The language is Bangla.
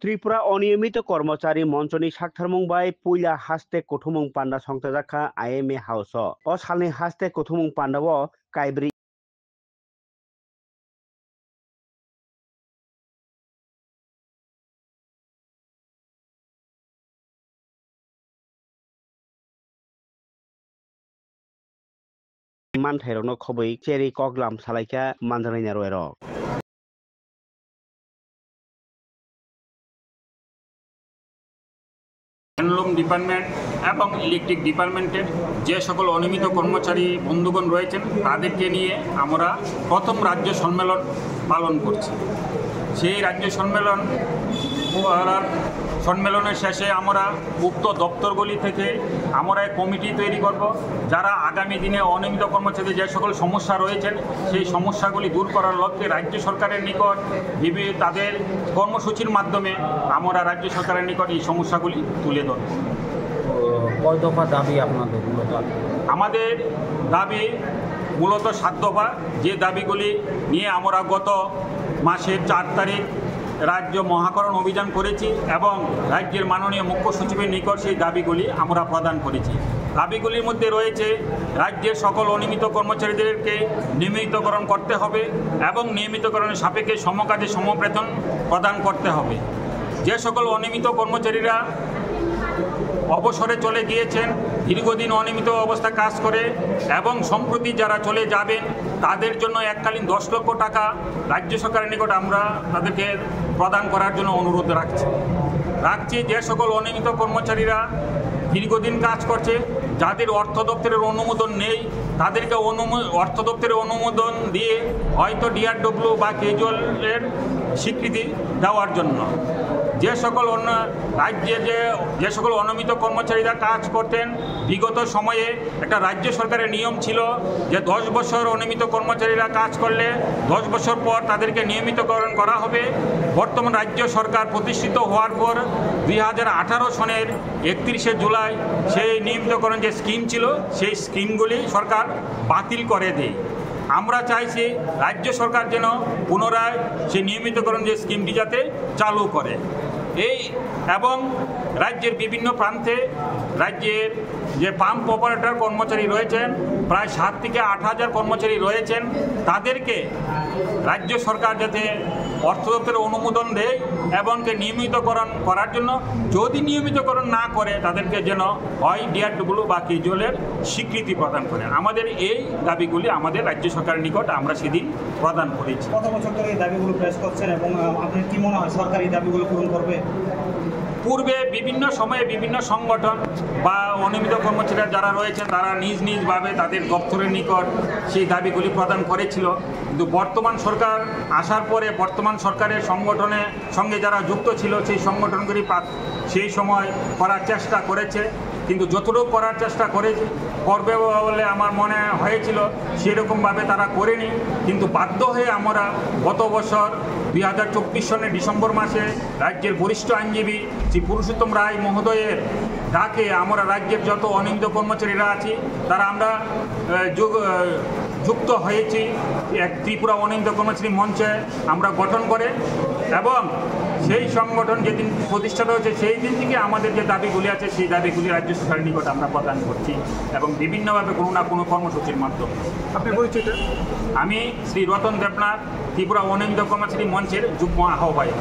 ত্রিপুরা অনিয়মিত কর্মচারী মঞ্চनि सागथारमंबाय पुइला हास्ते कुथुमुं पान्डा संथाजाखा IMA हाउस अ सालनि हास्ते कुथुमुं पान्डाव काइब्री मानथायरनो खबै चेरी कगलाम सालाइका मानजानायना रयरो হ্যান্ডলুম ডিপার্টমেন্ট এবং ইলেকট্রিক ডিপার্টমেন্টের যে সকল অনিয়মিত কর্মচারী বন্ধুগণ রয়েছেন তাদেরকে নিয়ে আমরা প্রথম রাজ্য সম্মেলন পালন করছি। সেই রাজ্য সম্মেলনের শেষে আমরা উক্ত দপ্তরগুলি থেকে আমরা এক কমিটি তৈরি করব, যারা আগামী দিনে অনিয়মিত কর্মচারীদের যে সকল সমস্যা রয়েছেন সেই সমস্যাগুলি দূর করার লক্ষ্যে রাজ্য সরকারের নিকট তাদের কর্মসূচির মাধ্যমে আমরা রাজ্য সরকারের নিকট এই সমস্যাগুলি তুলে ধরব। কয় দফা দাবি আপনাদের? আমাদের দাবি মূলত 7 দফা, যে দাবিগুলি নিয়ে আমরা গত মাসের 4 তারিখ রাজ্য মহাকরণ অভিযান করেছি এবং রাজ্যের মাননীয় মুখ্য সচিবের নিকট সেই দাবিগুলি আমরা প্রদান করেছি। দাবিগুলির মধ্যে রয়েছে রাজ্যের সকল অনিয়মিত কর্মচারীদেরকে নিয়মিতকরণ করতে হবে এবং নিয়মিতকরণের সাপেক্ষে সমকাজে সমবেতন প্রদান করতে হবে। যে সকল অনিয়মিত কর্মচারীরা অবসরে চলে গিয়েছেন, দীর্ঘদিন অনিয়মিত অবস্থা কাজ করে এবং সম্প্রতি যারা চলে যাবেন তাদের জন্য এককালীন 10 লক্ষ টাকা রাজ্য সরকারের নিকট আমরা তাদেরকে প্রদান করার জন্য অনুরোধ রাখছি। যে সকল অনিয়মিত কর্মচারীরা দীর্ঘদিন কাজ করছে, যাদের অর্থ দপ্তরের অনুমোদন নেই, তাদেরকে অর্থ দপ্তরের অনুমোদন দিয়ে হয়তো DRW বা কেজুয়ালের স্বীকৃতি দেওয়ার জন্য। যে সকল রাজ্যে যে সকল অনিয়মিত কর্মচারীরা কাজ করতেন, বিগত সময়ে একটা রাজ্য সরকারের নিয়ম ছিল যে 10 বছর অনিয়মিত কর্মচারীরা কাজ করলে 10 বছর পর তাদেরকে নিয়মিতকরণ করা হবে। বর্তমান রাজ্য সরকার প্রতিষ্ঠিত হওয়ার পর 2018 সনের 31শে জুলাই সেই নিয়মিতকরণ যে স্কিম ছিল সেই স্কিমগুলি সরকার বাতিল করে দেয়। আমরা চাইছি রাজ্য সরকার যেন পুনরায় সেই নিয়মিতকরণ যে স্কিমটি যাতে চালু করে। এবং রাজ্যের বিভিন্ন প্রান্তে রাজ্যের যে পাম্প অপারেটর কর্মচারী রয়েছেন, প্রায় 7 থেকে 8 হাজার কর্মচারী রয়েছেন, তাদেরকে রাজ্য সরকার যাতে অর্থ দপ্তরের অনুমোদন দেয় এবং নিয়মিতকরণ করার জন্য, যদি নিয়মিতকরণ না করে তাদেরকে যেন হয় DRW বা কেজুয়ালের স্বীকৃতি প্রদান করে। আমাদের এই দাবিগুলি আমাদের রাজ্য সরকারের নিকট আমরা সেদিন প্রদান করেছি। কত বছর ধরে এই দাবিগুলো পেশ করছেন এবং আপনার কি মনে হয় সরকার এই দাবিগুলো পূরণ করবে? পূর্বে বিভিন্ন সময়ে বিভিন্ন সংগঠন বা অনিয়মিত কর্মচারীরা যারা রয়েছেন তারা নিজ নিজভাবে তাদের দপ্তরের নিকট সেই দাবিগুলি প্রদান করেছিল, কিন্তু বর্তমান সরকার আসার পরে বর্তমান সরকারের সংগঠনের সঙ্গে যারা যুক্ত ছিল সেই সংগঠনগুলি সেই সময় করার চেষ্টা করেছে, কিন্তু যতটুকু করার চেষ্টা করবে বলে আমার মনে হয়েছিল সেরকমভাবে তারা করেনি। কিন্তু বাধ্য হয়ে আমরা গত বছর 2024 সনের ডিসেম্বর মাসে রাজ্যের বরিষ্ঠ আইনজীবী শ্রী পুরুষোত্তম রায় মহোদয়ের ডাকে আমরা রাজ্যের যত অনিয়মিত কর্মচারীরা আছি তারা আমরা যুক্ত হয়েছি এক ত্রিপুরা অনিয়মিত কর্মচারী মঞ্চে আমরা গঠন করে, এবং সেই সংগঠন যেদিন প্রতিষ্ঠাতা হয়েছে সেই দিন থেকে আমাদের যে দাবিগুলি আছে সেই দাবিগুলি রাজ্য সরকারের নিকট আমরা প্রদান করছি এবং বিভিন্নভাবে কোনো না কোনো কর্মসূচির মাধ্যমে। আপনি পরিচয়টা? আমি শ্রী রতন দেবনাথ, ত্রিপুরা অনিয়মিত কর্মচারী মঞ্চের যুগ্ম আহ্বায়ক।